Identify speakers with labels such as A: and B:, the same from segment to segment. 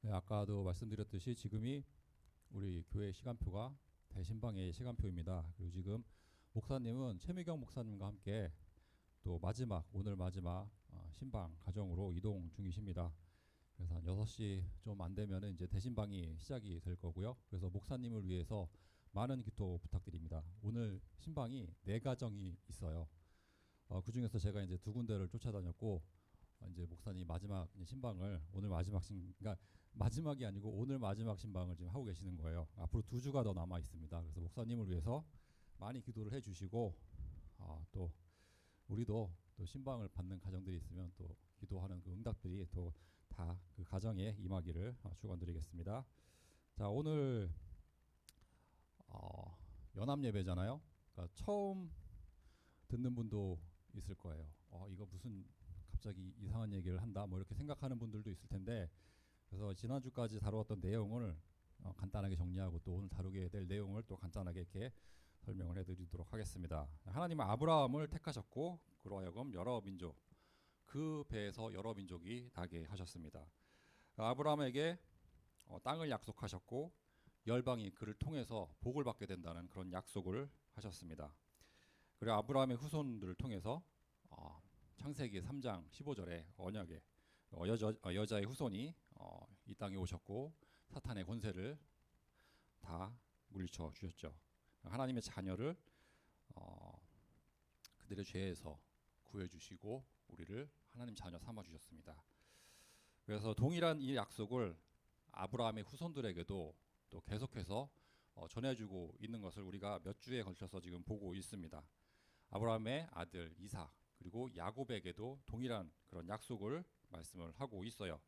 A: 네, 아까도 말씀드렸듯이 지금이 우리 교회 시간표가 대신방의 시간표입니다. 그리고 지금 목사님은 최미경 목사님과 함께 또 오늘 마지막 신방 가정으로 이동 중이십니다. 그래서 한 6시 좀 안 되면은 이제 대신방이 시작이 될 거고요. 그래서 목사님을 위해서 많은 기도 부탁드립니다. 오늘 신방이 4가정이 있어요. 그 중에서 제가 이제 2군데를 쫓아다녔고 이제 목사님 마지막 신방을 오늘 그러니까 마지막이 아니고 오늘 마지막 신방을 지금 하고 계시는 거예요. 앞으로 2주가 더 남아 있습니다. 그래서 목사님을 위해서 많이 기도를 해주시고 또 우리도 또 신방을 받는 가정들이 있으면 또 기도하는 그 응답들이 또 다 그 가정에 임하기를 축원드리겠습니다. 자, 오늘 연합 예배잖아요. 그러니까 처음 듣는 분도 있을 거예요. 이거 무슨 갑자기 이상한 얘기를 한다 뭐 이렇게 생각하는 분들도 있을 텐데, 그래서 지난주까지 다루었던 내용을 간단하게 정리하고 또 오늘 다루게 될 내용을 또 간단하게 이렇게 설명을 해드리도록 하겠습니다. 하나님은 아브라함을 택하셨고 그로 하여금 여러 민족, 그 배에서 여러 민족이 나게 하셨습니다. 아브라함에게 땅을 약속하셨고 열방이 그를 통해서 복을 받게 된다는 그런 약속을 하셨습니다. 그리고 아브라함의 후손들을 통해서 창세기 3장 15절에 언약의 여자의 후손이 이 땅에 오셨고 사탄의 권세를 다 물리쳐 주셨죠. 하나님의 자녀를 그들의 죄에서 구해주시고 우리를 하나님 자녀 삼아 주셨습니다. 그래서 동일한 이 약속을 아브라함의 후손들에게도 또 계속해서 전해주고 있는 것을 우리가 몇 주에 걸쳐서 지금 보고 있습니다. 아브라함의 아들 이삭 그리고 야곱에게도 동일한 그런 약속을 말씀을 하고 있어요.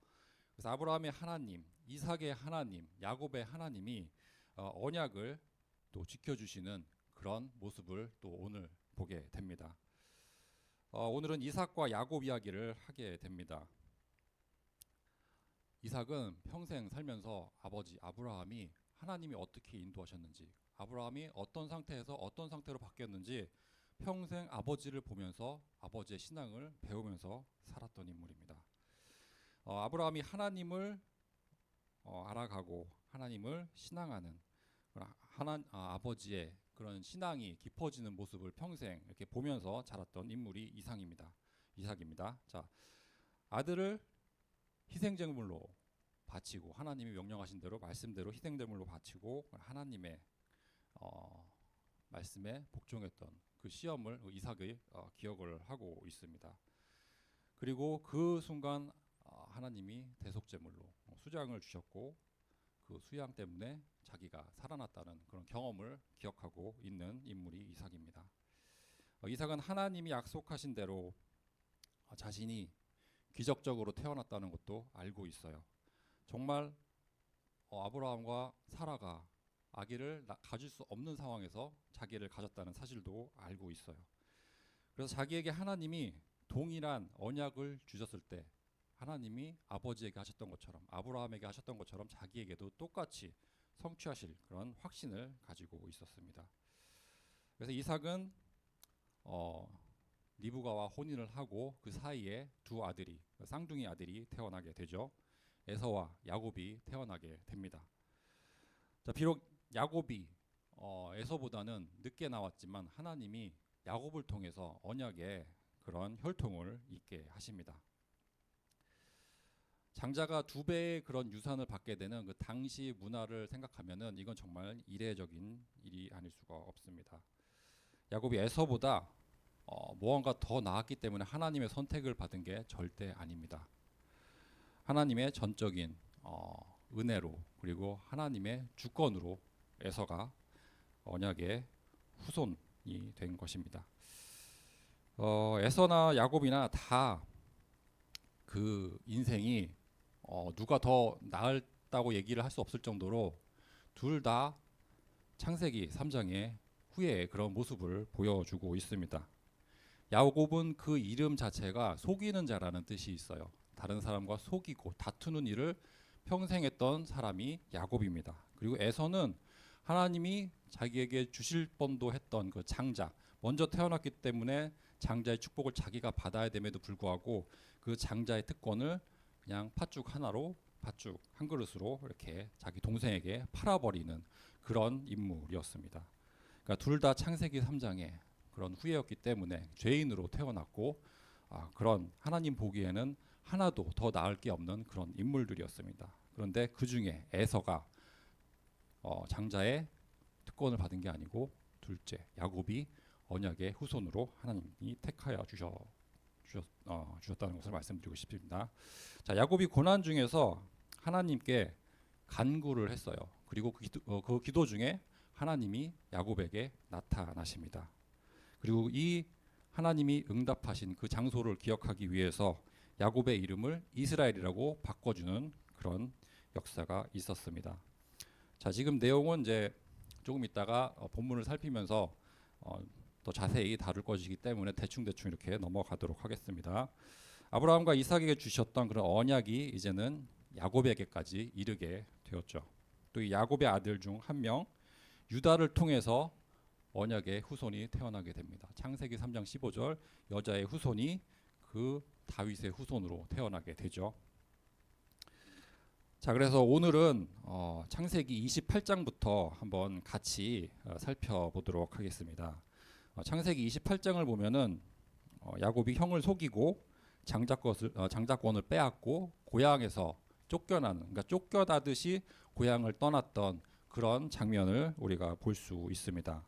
A: 그래서 아브라함의 하나님, 이삭의 하나님, 야곱의 하나님이 언약을 또 지켜주시는 그런 모습을 또 오늘 보게 됩니다. 오늘은 이삭과 야곱 이야기를 하게 됩니다. 이삭은 평생 살면서 아버지 아브라함이 하나님이 어떻게 인도하셨는지, 아브라함이 어떤 상태에서 어떤 상태로 바뀌었는지 평생 아버지를 보면서 아버지의 신앙을 배우면서 살았던 인물입니다. 아브라함이 하나님을 알아가고 하나님을 신앙하는 아버지의 그런 신앙이 깊어지는 모습을 평생 이렇게 보면서 자랐던 인물이 이삭입니다. 자, 아들을 희생제물로 바치고 하나님이 명령하신 대로 말씀대로 희생제물로 바치고 하나님의 말씀에 복종했던 그 시험을 이삭의 기억을 하고 있습니다. 그리고 그 순간 하나님이 대속제물로 수장을 주셨고 그 수양 때문에 자기가 살아났다는 그런 경험을 기억하고 있는 인물이 이삭입니다. 이삭은 하나님이 약속하신 대로 자신이 기적적으로 태어났다는 것도 알고 있어요. 정말 아브라함과 사라가 아기를 가질 수 없는 상황에서 자기를 가졌다는 사실도 알고 있어요. 그래서 자기에게 하나님이 동일한 언약을 주셨을 때 하나님이 아버지에게 하셨던 것처럼 아브라함에게 하셨던 것처럼 자기에게도 똑같이 성취하실 그런 확신을 가지고 있었습니다. 그래서 이삭은 리브가와 혼인을 하고 그 사이에 두 아들이, 쌍둥이 아들이 태어나게 되죠. 에서와 야곱이 태어나게 됩니다. 자, 비록 야곱이 에서보다는 늦게 나왔지만 하나님이 야곱을 통해서 언약의 그런 혈통을 잇게 하십니다. 장자가 2배의 그런 유산을 받게 되는 그 당시 문화를 생각하면은 이건 정말 이례적인 일이 아닐 수가 없습니다. 야곱이 에서보다 무언가 더 나았기 때문에 하나님의 선택을 받은 게 절대 아닙니다. 하나님의 전적인 은혜로 그리고 하나님의 주권으로 에서가 언약의 후손이 된 것입니다. 에서나 야곱이나 다 그 인생이 누가 더 나았다고 얘기를 할 수 없을 정도로 둘 다 창세기 3장의 후에 그런 모습을 보여주고 있습니다. 야곱은 그 이름 자체가 속이는 자라는 뜻이 있어요. 다른 사람과 속이고 다투는 일을 평생 했던 사람이 야곱입니다. 그리고 에서는 하나님이 자기에게 주실 뻔도 했던 그 장자, 먼저 태어났기 때문에 장자의 축복을 자기가 받아야 됨에도 불구하고 그 장자의 특권을 그냥 팥죽 하나로 팥죽 한 그릇으로 이렇게 자기 동생에게 팔아버리는 그런 인물이었습니다. 그러니까 둘 다 창세기 3장에 그런 후예였기 때문에 죄인으로 태어났고 그런 하나님 보기에는 하나도 더 나을 게 없는 그런 인물들이었습니다. 그런데 그 중에 에서가 장자의 특권을 받은 게 아니고 둘째 야곱이 언약의 후손으로 하나님이 택하여 주셨다는 것을 말씀드리고 싶습니다. 자, 야곱이 고난 중에서 하나님께 간구를 했어요. 그리고 그 기도 중에 하나님이 야곱에게 나타나십니다. 그리고 이 하나님이 응답하신 그 장소를 기억하기 위해서 야곱의 이름을 이스라엘이라고 바꿔주는 그런 역사가 있었습니다. 자, 지금 내용은 이제 조금 있다가 본문을 살피면서 더 자세히 다룰 것이기 때문에 대충 이렇게 넘어가도록 하겠습니다. 아브라함과 이삭에게 주셨던 그런 언약이 이제는 야곱에게까지 이르게 되었죠. 또 이 야곱의 아들 중 한 명 유다를 통해서 언약의 후손이 태어나게 됩니다. 창세기 3장 15절 여자의 후손이 그 다윗의 후손으로 태어나게 되죠. 자, 그래서 오늘은 창세기 28장부터 한번 같이 살펴보도록 하겠습니다. 창세기 28장을 보면은 야곱이 형을 속이고 장자권을 빼앗고 고향에서 쫓겨나는, 그러니까 쫓겨나듯이 고향을 떠났던 그런 장면을 우리가 볼 수 있습니다.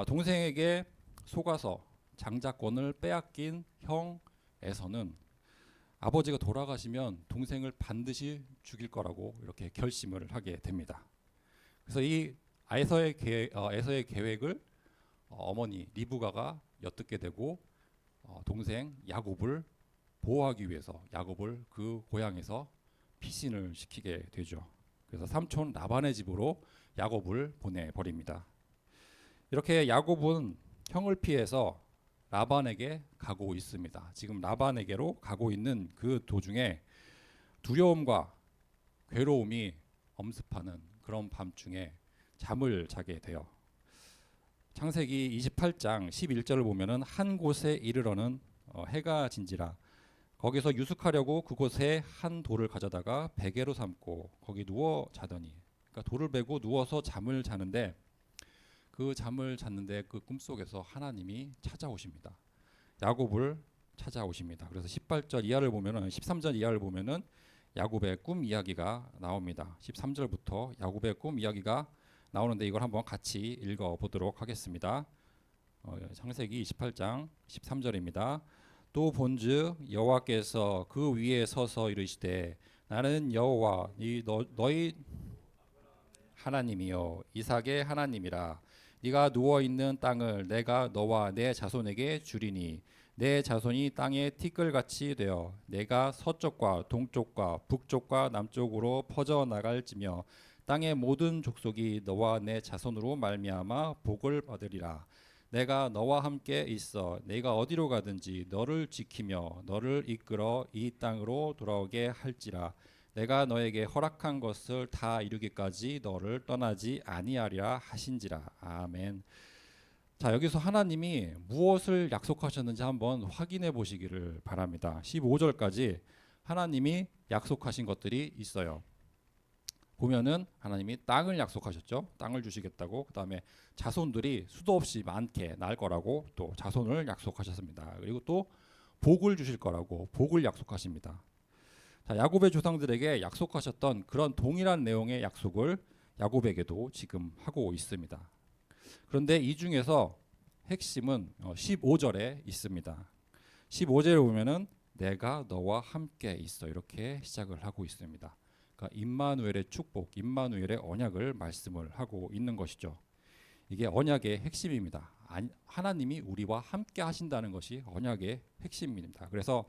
A: 동생에게 속아서 장자권을 빼앗긴 형 에서는 아버지가 돌아가시면 동생을 반드시 죽일 거라고 이렇게 결심을 하게 됩니다. 그래서 이 에서의 계획을 어머니 리브가가 엿듣게 되고 동생 야곱을 보호하기 위해서 야곱을 그 고향에서 피신을 시키게 되죠. 그래서 삼촌 라반의 집으로 야곱을 보내버립니다. 이렇게 야곱은 형을 피해서 라반에게 가고 있습니다. 지금 라반에게로 가고 있는 그 도중에 두려움과 괴로움이 엄습하는 그런 밤중에 잠을 자게 돼요. 창세기 28장 11절을 보면은 한 곳에 이르러는 해가 진지라 거기서 유숙하려고 그곳에 한 돌을 가져다가 베개로 삼고 거기 누워 자더니, 그러니까 돌을 베고 누워서 잠을 자는데 그 잠을 잤는데 그 꿈속에서 하나님이 찾아오십니다. 야곱을 찾아오십니다. 그래서 18절 이하를 보면은 13절 이하를 보면은 야곱의 꿈 이야기가 나옵니다. 13절부터 야곱의 꿈 이야기가 나오는데 이걸 한번 같이 읽어 보도록 하겠습니다. 창세기 28장 13절입니다. 또 본즉 여호와께서 그 위에 서서 이르시되 나는 여호와 너희 하나님이요 이삭의 하나님이라. 네가 누워 있는 땅을 내가 너와 내 자손에게 주리니 내 자손이 땅에 티끌같이 되어 내가 서쪽과 동쪽과 북쪽과 남쪽으로 퍼져 나갈지며 땅의 모든 족속이 너와 내 자손으로 말미암아 복을 받으리라. 내가 너와 함께 있어 내가 어디로 가든지 너를 지키며 너를 이끌어 이 땅으로 돌아오게 할지라. 내가 너에게 허락한 것을 다 이루기까지 너를 떠나지 아니하리라 하신지라. 아멘. 자, 여기서 하나님이 무엇을 약속하셨는지 한번 확인해 보시기를 바랍니다. 15절까지 하나님이 약속하신 것들이 있어요. 보면은 하나님이 땅을 약속하셨죠. 땅을 주시겠다고. 그다음에 자손들이 수도 없이 많게 날 거라고 또 자손을 약속하셨습니다. 그리고 또 복을 주실 거라고 복을 약속하십니다. 자, 야곱의 조상들에게 약속하셨던 그런 동일한 내용의 약속을 야곱에게도 지금 하고 있습니다. 그런데 이 중에서 핵심은 15절에 있습니다. 15절에 보면은 내가 너와 함께 있어 이렇게 시작을 하고 있습니다. 그러니까 임마누엘의 축복, 임마누엘의 언약을 말씀을 하고 있는 것이죠. 이게 언약의 핵심입니다. 하나님이 우리와 함께 하신다는 것이 언약의 핵심입니다. 그래서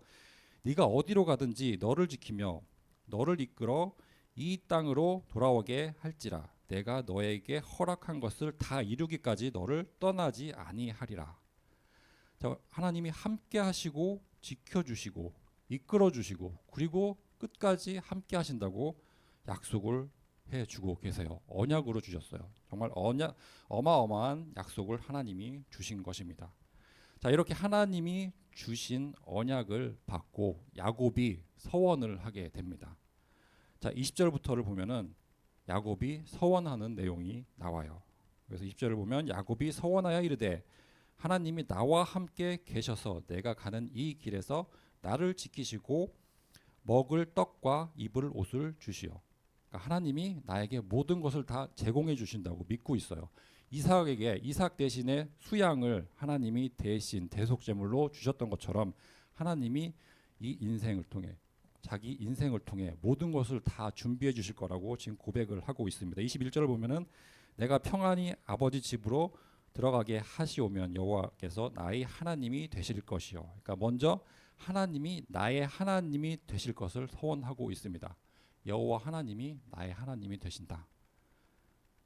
A: 네가 어디로 가든지 너를 지키며 너를 이끌어 이 땅으로 돌아오게 할지라. 내가 너에게 허락한 것을 다 이루기까지 너를 떠나지 아니하리라. 자, 하나님이 함께 하시고 지켜주시고 이끌어주시고 그리고 끝까지 함께 하신다고 약속을 해주고 계세요. 언약으로 주셨어요. 정말 어마어마한 약속을 하나님이 주신 것입니다. 자, 이렇게 하나님이 주신 언약을 받고 야곱이 서원을 하게 됩니다. 자, 20절부터를 보면은 야곱이 서원하는 내용이 나와요. 그래서 20절을 보면 야곱이 서원하여 이르되 하나님이 나와 함께 계셔서 내가 가는 이 길에서 나를 지키시고 먹을 떡과 입을 옷을 주시오. 그러니까 하나님이 나에게 모든 것을 다 제공해 주신다고 믿고 있어요. 이삭에게 이삭 대신에 수양을 하나님이 대신 대속제물로 주셨던 것처럼 하나님이 이 인생을 통해 자기 인생을 통해 모든 것을 다 준비해 주실 거라고 지금 고백을 하고 있습니다. 21절을 보면은 내가 평안히 아버지 집으로 들어가게 하시오면 여호와께서 나의 하나님이 되실 것이요. 그러니까 먼저 하나님이 나의 하나님이 되실 것을 소원하고 있습니다. 여호와 하나님이 나의 하나님이 되신다.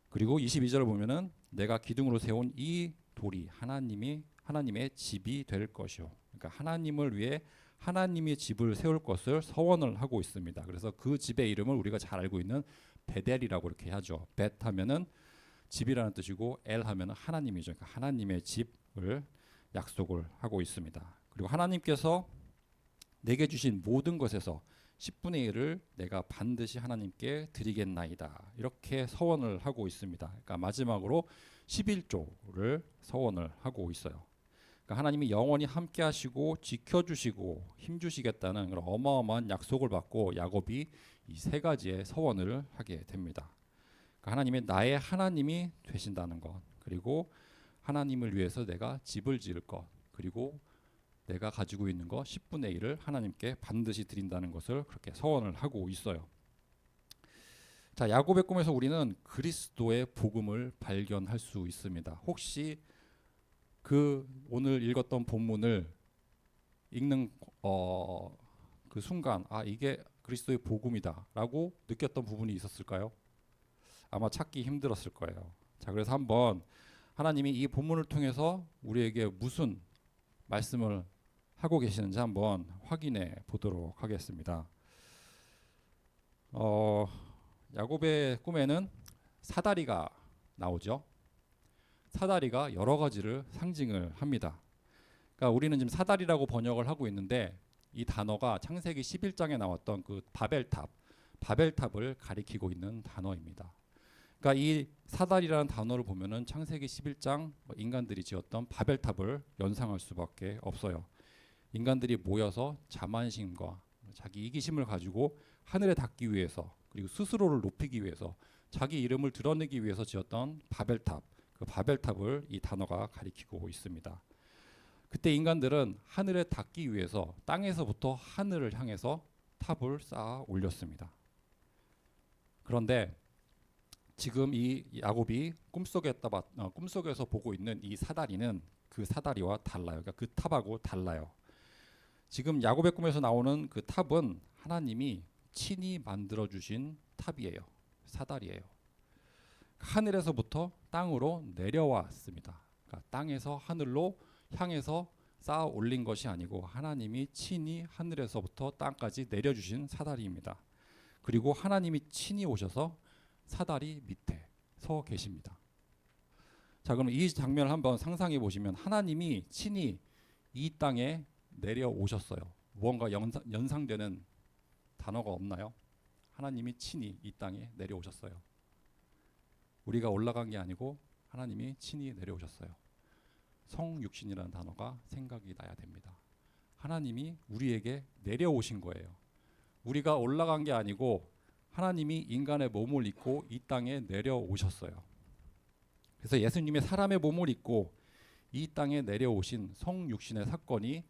A: 그리고 22절을 보면은 내가 기둥으로 세운 이 돌이 하나님의 집이 될 것이요. 그러니까 하나님을 위해 하나님의 집을 세울 것을 서원을 하고 있습니다. 그래서 그 집의 이름을 우리가 잘 알고 있는 베델이라고 이렇게 하죠. 벳 하면은 집이라는 뜻이고 엘 하면은 하나님이죠. 그러니까 하나님의 집을 약속을 하고 있습니다. 그리고 하나님께서 내게 주신 모든 것에서 10분의 1을 내가 반드시 하나님께 드리겠나이다. 이렇게 서원을 하고 있습니다. 그러니까 마지막으로 11조를 서원을 하고 있어요. 그러니까 하나님이 영원히 함께 하시고 지켜주시고 힘주시겠다는 그런 어마어마한 약속을 받고 야곱이 이 세 가지의 서원을 하게 됩니다. 그러니까 하나님이 나의 하나님이 되신다는 것, 그리고 하나님을 위해서 내가 집을 지을 것, 그리고 내가 가지고 있는 것 10분의 1을 하나님께 반드시 드린다는 것을 그렇게 서원을 하고 있어요. 자, 야곱의 꿈에서 우리는 그리스도의 복음을 발견할 수 있습니다. 혹시 그 오늘 읽었던 본문을 읽는 그 순간 이게 그리스도의 복음이다라고 느꼈던 부분이 있었을까요? 아마 찾기 힘들었을 거예요. 자, 그래서 한번 하나님이 이 본문을 통해서 우리에게 무슨 말씀을 하고 계시는지 한번 확인해 보도록 하겠습니다. 야곱의 꿈에는 사다리가 나오죠. 사다리가 여러 가지를 상징을 합니다. 그러니까 우리는 지금 사다리라고 번역을 하고 있는데 이 단어가 창세기 11장에 나왔던 그 바벨탑을 가리키고 있는 단어입니다. 그러니까 이 사다리라는 단어를 보면은 창세기 11장 인간들이 지었던 바벨탑을 연상할 수밖에 없어요. 인간들이 모여서 자만심과 자기 이기심을 가지고 하늘에 닿기 위해서, 그리고 스스로를 높이기 위해서, 자기 이름을 드러내기 위해서 지었던 바벨탑, 그 바벨탑을 이 단어가 가리키고 있습니다. 그때 인간들은 하늘에 닿기 위해서 땅에서부터 하늘을 향해서 탑을 쌓아 올렸습니다. 그런데 지금 이 야곱이 꿈속에서 보고 있는 이 사다리는 그 사다리와 달라요. 그러니까 그 탑하고 달라요. 지금 야곱의 꿈에서 나오는 그 탑은 하나님이 친히 만들어 주신 탑이에요. 사다리예요. 하늘에서부터 땅으로 내려왔습니다. 그러니까 땅에서 하늘로 향해서 쌓아 올린 것이 아니고 하나님이 친히 하늘에서부터 땅까지 내려주신 사다리입니다. 그리고 하나님이 친히 오셔서 사다리 밑에 서 계십니다. 자, 그럼 이 장면을 한번 상상해 보시면 하나님이 친히 이 땅에 내려오셨어요. 무언가 연상되는 단어가 없나요? 하나님이 친히 이 땅에 내려오셨어요. 우리가 올라간 게 아니고 하나님이 친히 내려오셨어요. 성육신이라는 단어가 생각이 나야 됩니다. 하나님이 우리에게 내려오신 거예요. 우리가 올라간 게 아니고 하나님이 인간의 몸을 입고 이 땅에 내려오셨어요. 그래서 예수님의 사람의 몸을 입고 이 땅에 내려오신 성육신의 사건이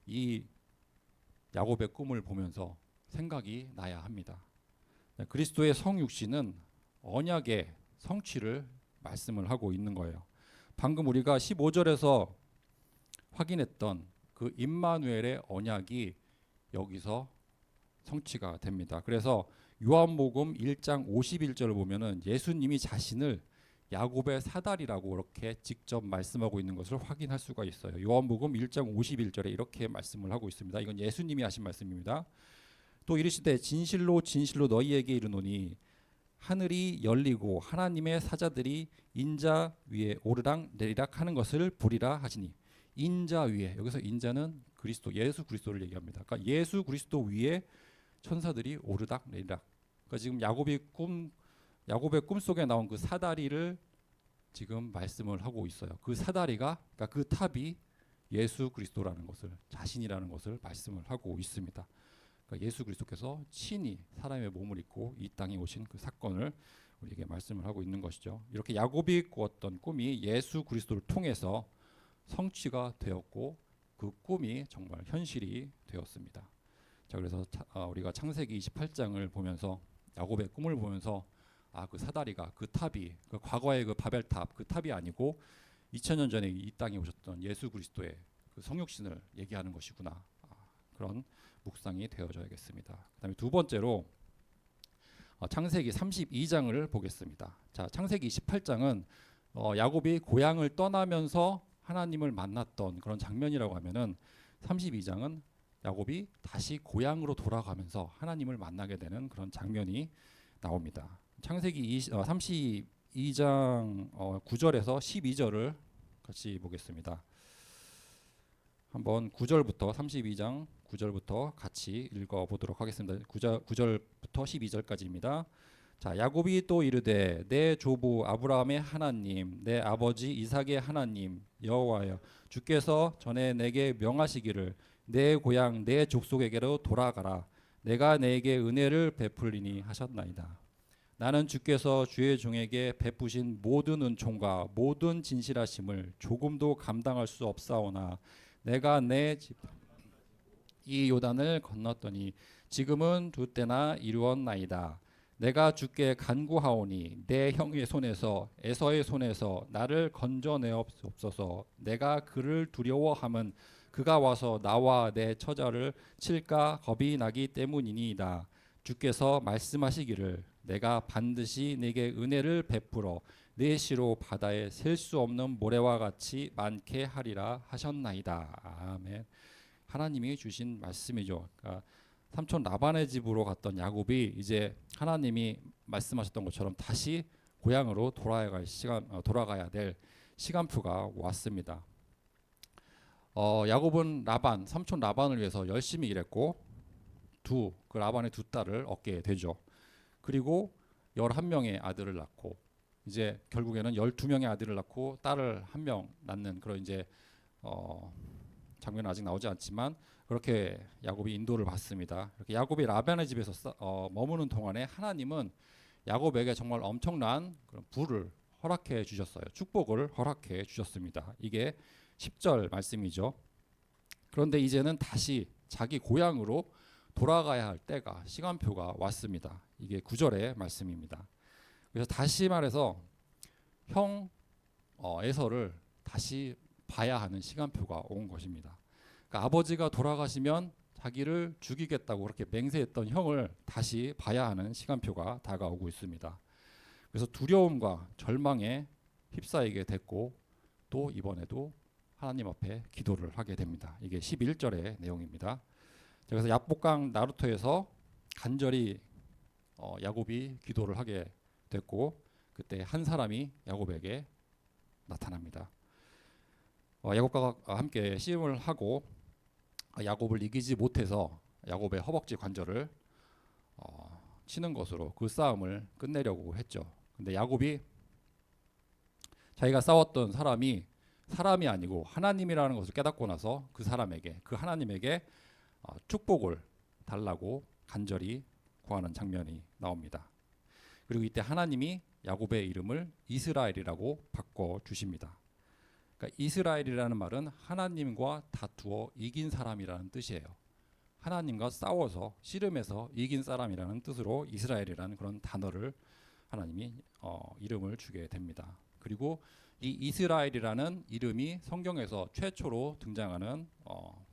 A: 이 야곱의 꿈을 보면서 생각이 나야 합니다. 그리스도의 성육신은 언약의 성취를 말씀을 하고 있는 거예요. 방금 우리가 15절에서 확인했던 그 임마누엘의 언약이 여기서 성취가 됩니다. 그래서 요한복음 1장 51절을 보면은 예수님이 자신을 야곱의 사다리라고 이렇게 직접 말씀하고 있는 것을 확인할 수가 있어요. 요한복음 1장 51절에 이렇게 말씀을 하고 있습니다. 이건 예수님이 하신 말씀입니다. 또 이르시되 진실로 진실로 너희에게 이르노니 하늘이 열리고 하나님의 사자들이 인자 위에 오르락 내리락 하는 것을 보리라 하시니, 인자 위에, 여기서 인자는 그리스도 예수 그리스도를 얘기합니다. 그러니까 예수 그리스도 위에 천사들이 오르락 내리락 그러니까 지금 야곱의 꿈 속에 나온 그 사다리를 지금 말씀을 하고 있어요. 그 사다리가, 그러니까 그 탑이 예수 그리스도라는 것을, 자신이라는 것을 말씀을 하고 있습니다. 그러니까 예수 그리스도께서 친히 사람의 몸을 입고 이 땅에 오신 그 사건을 우리에게 말씀을 하고 있는 것이죠. 이렇게 야곱이 꾸었던 꿈이 예수 그리스도를 통해서 성취가 되었고 그 꿈이 정말 현실이 되었습니다. 자, 그래서 우리가 창세기 28장을 보면서 야곱의 꿈을 보면서 그 사다리가, 그 탑이, 그 과거의 그 바벨탑, 그 탑이 아니고 2000년 전에 이 땅에 오셨던 예수 그리스도의 그 성육신을 얘기하는 것이구나. 그런 묵상이 되어져야겠습니다. 그다음에 두 번째로 창세기 32장을 보겠습니다. 자, 창세기 28장은 야곱이 고향을 떠나면서 하나님을 만났던 그런 장면이라고 하면은 32장은 야곱이 다시 고향으로 돌아가면서 하나님을 만나게 되는 그런 장면이 나옵니다. 창세기 32장 9절에서 12절을 같이 보겠습니다. 한번 9절부터 32장 9절부터 같이 읽어보도록 하겠습니다. 9절부터 12절까지입니다. 자, 야곱이 또 이르되 내 조부 아브라함의 하나님 내 아버지 이삭의 하나님 여호와여 주께서 전에 내게 명하시기를 내 고향 내 족속에게로 돌아가라 내가 내게 은혜를 베풀리니 하셨나이다. 나는 주께서 주의 종에게 베푸신 모든 은총과 모든 진실하심을 조금도 감당할 수 없사오나 내가 내 집 이 요단을 건넜더니 지금은 두 때나 이루었나이다. 내가 주께 간구하오니 내 형의 손에서 에서의 손에서 나를 건져내옵소서. 내가 그를 두려워함은 그가 와서 나와 내 처자를 칠까 겁이 나기 때문이니이다. 주께서 말씀하시기를 내가 반드시 네게 은혜를 베풀어 네 시로 바다에 셀 수 없는 모래와 같이 많게 하리라 하셨나이다. 아멘. 하나님이 주신 말씀이죠. 그러니까 삼촌 라반의 집으로 갔던 야곱이 이제 하나님이 말씀하셨던 것처럼 다시 고향으로 돌아가야 될 시간표가 왔습니다. 야곱은 삼촌 라반을 위해서 열심히 일했고 그 라반의 두 딸을 얻게 되죠. 그리고 11명의 아들을 낳고 이제 결국에는 12명의 아들을 낳고 딸을 한 명 낳는 그런 이제 장면은 아직 나오지 않지만 그렇게 야곱이 인도를 받습니다. 이렇게 야곱이 라반의 집에서 머무는 동안에 하나님은 야곱에게 정말 엄청난 그런 부를 허락해 주셨어요. 축복을 허락해 주셨습니다. 이게 10절 말씀이죠. 그런데 이제는 다시 자기 고향으로 돌아가야 할 때가 시간표가 왔습니다. 이게 9절의 말씀입니다. 그래서 다시 말해서 형 에서를 다시 봐야 하는 시간표가 온 것입니다. 그러니까 아버지가 돌아가시면 자기를 죽이겠다고 그렇게 맹세했던 형을 다시 봐야 하는 시간표가 다가오고 있습니다. 그래서 두려움과 절망에 휩싸이게 됐고 또 이번에도 하나님 앞에 기도를 하게 됩니다. 이게 11절의 내용입니다. 그래서 야복강 나루토에서 간절히 야곱이 기도를 하게 됐고 그때 한 사람이 야곱에게 나타납니다. 야곱과 함께 씨름을 하고 야곱을 이기지 못해서 야곱의 허벅지 관절을 치는 것으로 그 싸움을 끝내려고 했죠. 근데 야곱이 자기가 싸웠던 사람이 아니고 하나님이라는 것을 깨닫고 나서 그 하나님에게 축복을 달라고 간절히 구하는 장면이 나옵니다. 그리고 이때 하나님이 야곱의 이름을 이스라엘이라고 바꿔 주십니다. 그러니까 이스라엘이라는 말은 하나님과 다투어 이긴 사람이라는 뜻이에요. 하나님과 싸워서 씨름해서 이긴 사람이라는 뜻으로 이스라엘이라는 그런 단어를 하나님이 이름을 주게 됩니다. 그리고 이 이스라엘이라는 이름이 성경에서 최초로 등장하는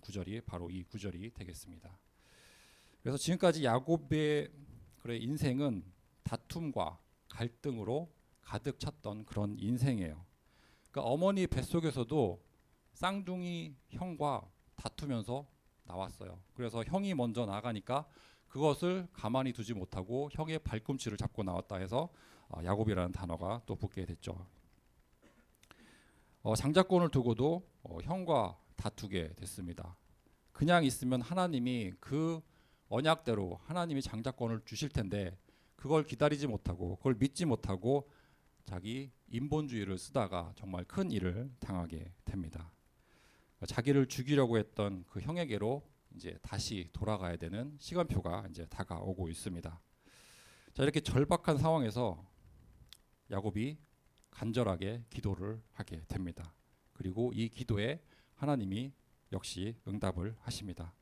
A: 구절이 바로 이 구절이 되겠습니다. 그래서 지금까지 야곱의 인생은 다툼과 갈등으로 가득 찼던 그런 인생이에요. 그러니까 어머니 뱃속에서도 쌍둥이 형과 다투면서 나왔어요. 그래서 형이 먼저 나가니까 그것을 가만히 두지 못하고 형의 발꿈치를 잡고 나왔다 해서 야곱이라는 단어가 또 붙게 됐죠. 장자권을 두고도 형과 다투게 됐습니다. 그냥 있으면 하나님이 그 언약대로 하나님이 장자권을 주실 텐데 그걸 기다리지 못하고 그걸 믿지 못하고 자기 인본주의를 쓰다가 정말 큰 일을 당하게 됩니다. 자기를 죽이려고 했던 그 형에게로 이제 다시 돌아가야 되는 시간표가 이제 다가오고 있습니다. 자, 이렇게 절박한 상황에서 야곱이 간절하게 기도를 하게 됩니다. 그리고 이 기도에 하나님이 역시 응답을 하십니다.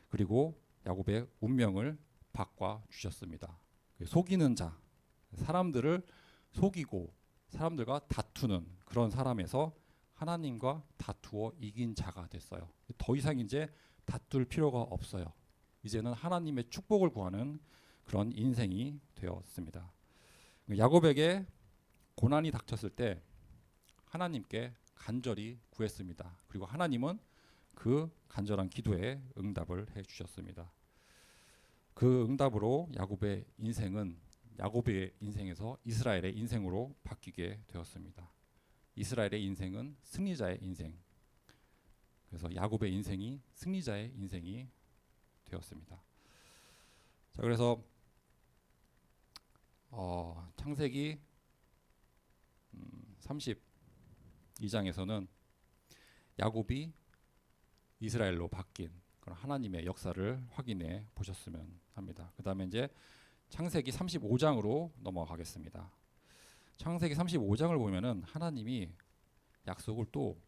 A: 그리고 야곱의 운명을 바꿔 주셨습니다. 속이는 자, 사람들을 속이고 사람들과 다투는 그런 사람에서 하나님과 다투어 이긴 자가 됐어요. 더 이상 이제 다툴 필요가 없어요. 이제는 하나님의 축복을 구하는 그런 인생이 되었습니다. 야곱에게 고난이 닥쳤을 때 하나님께 간절히 구했습니다. 그리고 하나님은 그 간절한 기도에 응답을 해 주셨습니다. 그 응답으로 야곱의 인생에서 이스라엘의 인생으로 바뀌게 되었습니다. 이스라엘의 인생은 승리자의 인생. 그래서 야곱의 인생이 승리자의 인생이 되었습니다. 자, 그래서 창세기 32장에서는 야곱이 이스라엘로 바뀐 그런 하나님의 역사를 확인해 보셨으면 합니다. 그 다음에 이제 창세기 35장으로 넘어가겠습니다. 창세기 35장을 보면은 하나님이 약속을 또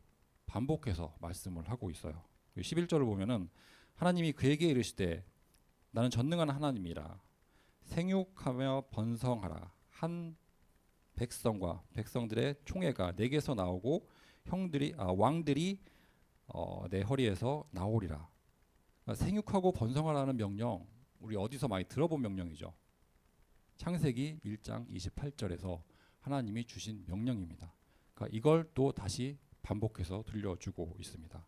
A: 반복해서 말씀을 하고 있어요. 11절을 보면은 하나님이 그에게 이르시되 나는 전능한 하나님이라 생육하며 번성하라 한 백성과 백성들의 총회가 내게서 나오고 왕들이 내 허리에서 나오리라. 그러니까 생육하고 번성하라는 명령 우리 어디서 많이 들어본 명령이죠. 창세기 1장 28절에서 하나님이 주신 명령입니다. 그러니까 이걸 또 다시 반복해서 들려주고 있습니다.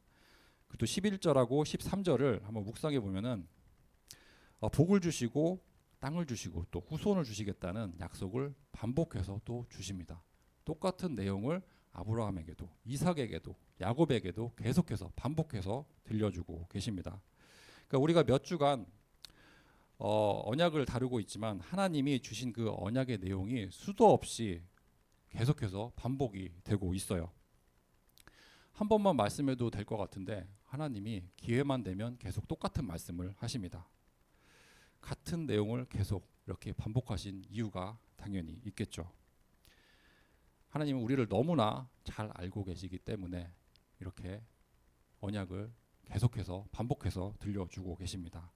A: 또 11절하고 13절을 한번 묵상해 보면은 복을 주시고 땅을 주시고 또 후손을 주시겠다는 약속을 반복해서 또 주십니다. 똑같은 내용을 아브라함에게도 이삭에게도 야곱에게도 계속해서 반복해서 들려주고 계십니다. 그러니까 우리가 몇 주간 언약을 다루고 있지만 하나님이 주신 그 언약의 내용이 수도 없이 계속해서 반복이 되고 있어요. 한 번만 말씀해도 될 것 같은데 하나님이 기회만 되면 계속 똑같은 말씀을 하십니다. 같은 내용을 계속 이렇게 반복하신 이유가 당연히 있겠죠. 하나님은 우리를 너무나 잘 알고 계시기 때문에 이렇게 언약을 계속해서 반복해서 들려주고 계십니다.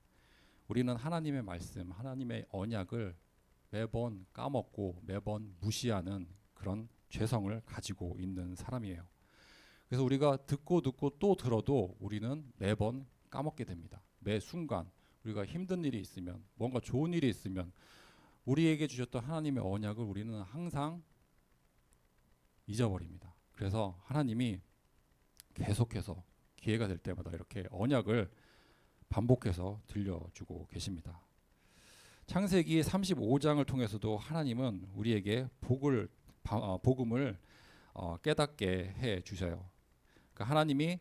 A: 우리는 하나님의 말씀, 하나님의 언약을 매번 까먹고 매번 무시하는 그런 죄성을 가지고 있는 사람이에요. 그래서 우리가 듣고 또 들어도 우리는 매번 까먹게 됩니다. 매 순간 우리가 힘든 일이 있으면 뭔가 좋은 일이 있으면 우리에게 주셨던 하나님의 언약을 우리는 항상 잊어버립니다. 그래서 하나님이 계속해서 기회가 될 때마다 이렇게 언약을 반복해서 들려주고 계십니다. 창세기 35장을 통해서도 하나님은 우리에게 복음을 깨닫게 해 주셔요. 그러니까 하나님이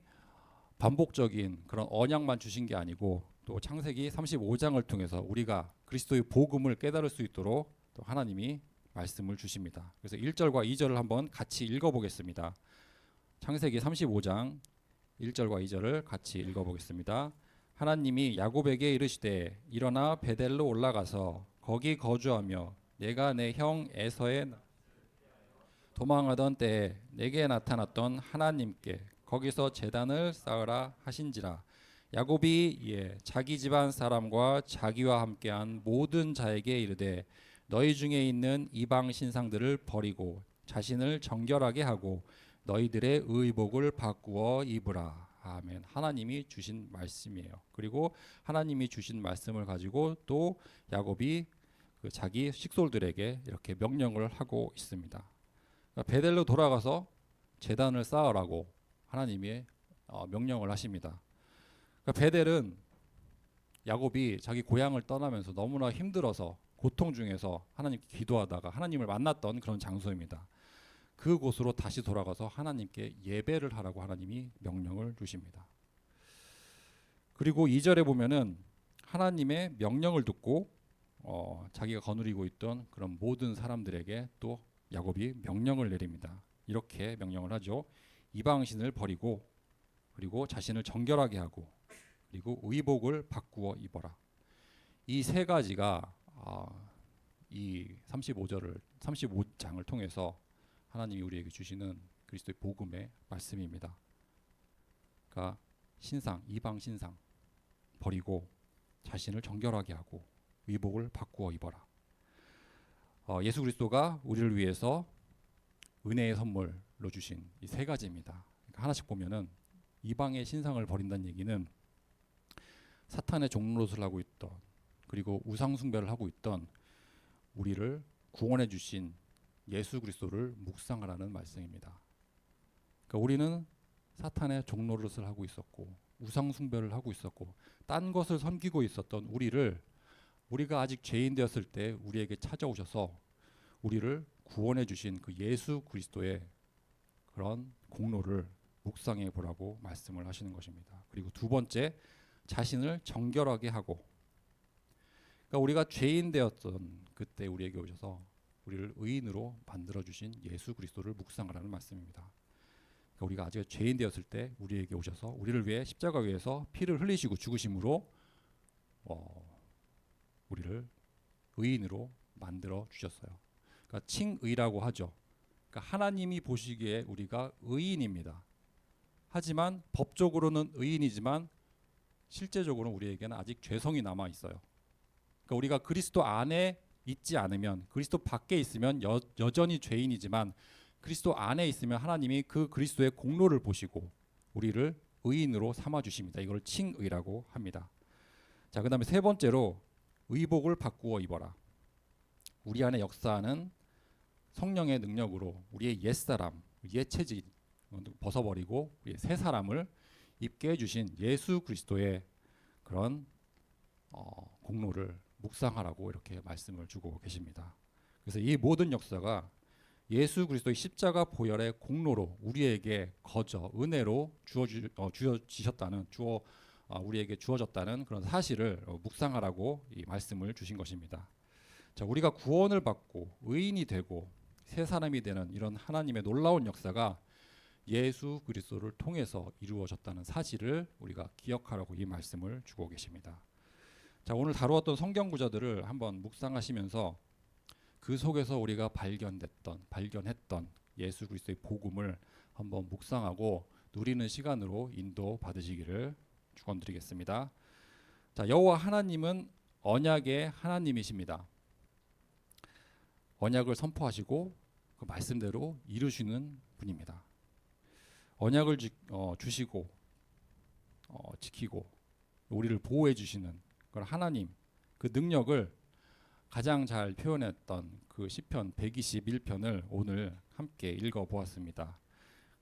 A: 반복적인 그런 언약만 주신 게 아니고 또 창세기 35장을 통해서 우리가 그리스도의 복음을 깨달을 수 있도록 또 하나님이 말씀을 주십니다. 그래서 1절과 2절을 한번 같이 읽어보겠습니다. 창세기 35장 1절과 2절을 같이 읽어보겠습니다. 하나님이 야곱에게 이르시되 일어나 베델로 올라가서 거기 거주하며 내가 내 형 에서의 도망하던 때에 내게 나타났던 하나님께 거기서 제단을 쌓으라 하신지라. 야곱이 이에 자기 집안 사람과 자기와 함께한 모든 자에게 이르되 너희 중에 있는 이방 신상들을 버리고 자신을 정결하게 하고 너희들의 의복을 바꾸어 입으라. 아멘. 하나님이 주신 말씀이에요. 그리고 하나님이 주신 말씀을 가지고 또 야곱이 그 자기 식솔들에게 이렇게 명령을 하고 있습니다. 그러니까 베델로 돌아가서 제단을 쌓으라고 하나님이 명령을 하십니다. 그러니까 베델은 야곱이 자기 고향을 떠나면서 너무나 힘들어서 고통 중에서 하나님께 기도하다가 하나님을 만났던 그런 장소입니다. 그곳으로 다시 돌아가서 하나님께 예배를 하라고 하나님이 명령을 주십니다. 그리고 2절에 보면은 하나님의 명령을 듣고 자기가 거느리고 있던 그런 모든 사람들에게 또 야곱이 명령을 내립니다. 이렇게 명령을 하죠. 이방신을 버리고 그리고 자신을 정결하게 하고 그리고 의복을 바꾸어 입어라. 이 세 가지가 이 35장을 통해서 하나님이 우리에게 주시는 그리스도의 복음의 말씀입니다. 그러니까 신상, 이방 신상 버리고 자신을 정결하게 하고 의복을 바꾸어 입어라. 예수 그리스도가 우리를 위해서 은혜의 선물로 주신 이 세 가지입니다. 그러니까 하나씩 보면은 이방의 신상을 버린다는 얘기는 사탄의 종노릇을 하고 있던 그리고 우상 숭배를 하고 있던 우리를 구원해 주신 예수 그리스도를 묵상하라는 말씀입니다. 그러니까 우리는 사탄의 종노릇을 하고 있었고 우상 숭배를 하고 있었고 딴 것을 섬기고 있었던 우리가 아직 죄인 되었을 때 우리에게 찾아오셔서 우리를 구원해 주신 그 예수 그리스도의 그런 공로를 묵상해 보라고 말씀을 하시는 것입니다. 그리고 두 번째, 자신을 정결하게 하고, 그러니까 우리가 죄인 되었던 그때 우리에게 오셔서 우리를 의인으로 만들어 주신 예수 그리스도를 묵상하라는 말씀입니다. 그러니까 우리가 아직 죄인 되었을 때 우리에게 오셔서 우리를 위해 십자가 위에서 피를 흘리시고 죽으심으로 우리를 의인으로 만들어 주셨어요. 그러니까 칭의라고 하죠. 그러니까 하나님이 보시기에 우리가 의인입니다. 하지만 법적으로는 의인이지만 실제적으로는 우리에게는 아직 죄성이 남아 있어요. 그러니까 우리가 그리스도 안에 있지 않으면, 그리스도 밖에 있으면 여전히 죄인이지만 그리스도 안에 있으면 하나님이 그 그리스도의 공로를 보시고 우리를 의인으로 삼아 주십니다. 이걸 칭의라고 합니다. 자, 그다음에 세 번째로 의복을 바꾸어 입어라. 우리 안에 역사하는 성령의 능력으로 우리의 옛사람, 옛체질 벗어버리고 우리의 새 사람을 입게 해주신 예수 그리스도의 그런 공로를 묵상하라고 이렇게 말씀을 주고 계십니다. 그래서 이 모든 역사가 예수 그리스도의 십자가 보혈의 공로로 우리에게 거저 은혜로 우리에게 주어졌다는 그런 사실을 묵상하라고 이 말씀을 주신 것입니다. 자, 우리가 구원을 받고 의인이 되고 새 사람이 되는 이런 하나님의 놀라운 역사가 예수 그리스도를 통해서 이루어졌다는 사실을 우리가 기억하라고 이 말씀을 주고 계십니다. 자, 오늘 다루었던 성경 구절들을 한번 묵상하시면서 그 속에서 우리가 발견했던 예수 그리스도의 복음을 한번 묵상하고 누리는 시간으로 인도 받으시기를 축원드리겠습니다. 자, 여호와 하나님은 언약의 하나님이십니다. 언약을 선포하시고 그 말씀대로 이루시는 분입니다. 언약을 주시고 지키고 우리를 보호해 주시는 그런 하나님, 그 능력을 가장 잘 표현했던 그 시편 121편을 오늘 함께 읽어보았습니다.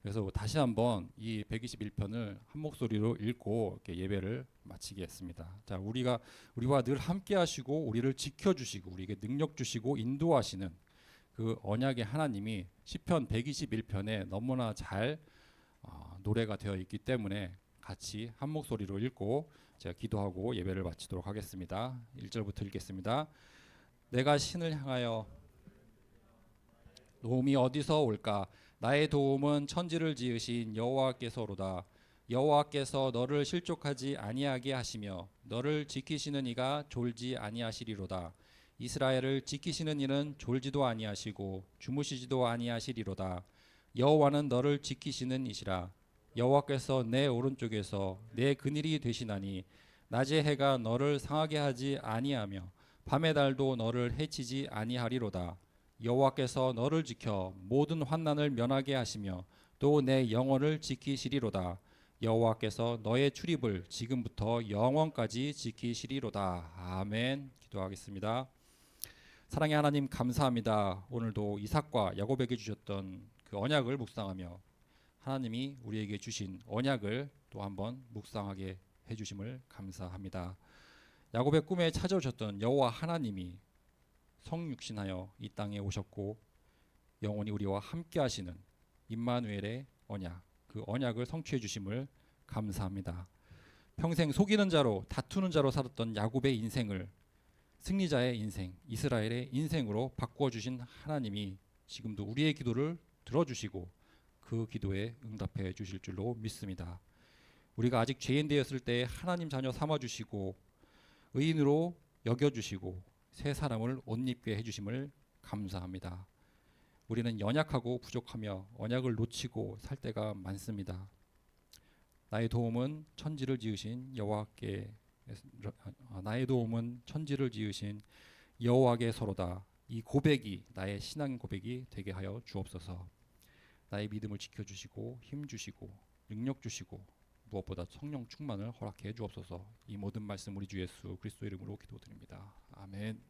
A: 그래서 다시 한번 이 121편을 한 목소리로 읽고 이렇게 예배를 마치겠습니다. 자, 우리와 늘 함께 하시고 우리를 지켜주시고 우리에게 능력 주시고 인도하시는 그 언약의 하나님이 시편 121편에 너무나 잘 노래가 되어 있기 때문에 같이 한 목소리로 읽고 제가 기도하고 예배를 마치도록 하겠습니다. 1절부터 읽겠습니다. 내가 신을 향하여 도움이 어디서 올까? 나의 도움은 천지를 지으신 여호와께서로다. 여호와께서 너를 실족하지 아니하게 하시며 너를 지키시는 이가 졸지 아니하시리로다. 이스라엘을 지키시는 이는 졸지도 아니하시고 주무시지도 아니하시리로다. 여호와는 너를 지키시는 이시라. 여호와께서 내 오른쪽에서 내 그늘이 되시나니 낮의 해가 너를 상하게 하지 아니하며 밤의 달도 너를 해치지 아니하리로다. 여호와께서 너를 지켜 모든 환난을 면하게 하시며 또 내 영혼을 지키시리로다. 여호와께서 너의 출입을 지금부터 영원까지 지키시리로다. 아멘. 기도하겠습니다. 사랑의 하나님, 감사합니다. 오늘도 이삭과 야곱에게 주셨던 그 언약을 묵상하며 하나님이 우리에게 주신 언약을 또 한번 묵상하게 해주심을 감사합니다. 야곱의 꿈에 찾아오셨던 여호와 하나님이 성육신하여 이 땅에 오셨고 영원히 우리와 함께 하시는 임마누엘의 언약, 그 언약을 성취해 주심을 감사합니다. 평생 속이는 자로 다투는 자로 살았던 야곱의 인생을 승리자의 인생, 이스라엘의 인생으로 바꾸어 주신 하나님이 지금도 우리의 기도를 들어주시고 그 기도에 응답해 주실 줄로 믿습니다. 우리가 아직 죄인 되었을 때 하나님 자녀 삼아 주시고 의인으로 여겨 주시고 새 사람을 옷 입게 해 주심을 감사합니다. 우리는 연약하고 부족하며 언약을 놓치고 살 때가 많습니다. 나의 도움은 천지를 지으신 여호와께 나의 도움은 천지를 지으신 여호와께서로다. 이 고백이 나의 신앙 고백이 되게 하여 주옵소서. 나의 믿음을 지켜주시고 힘 주시고 능력 주시고 무엇보다 성령 충만을 허락해 주옵소서. 이 모든 말씀 우리 주 예수 그리스도 이름으로 기도드립니다. 아멘.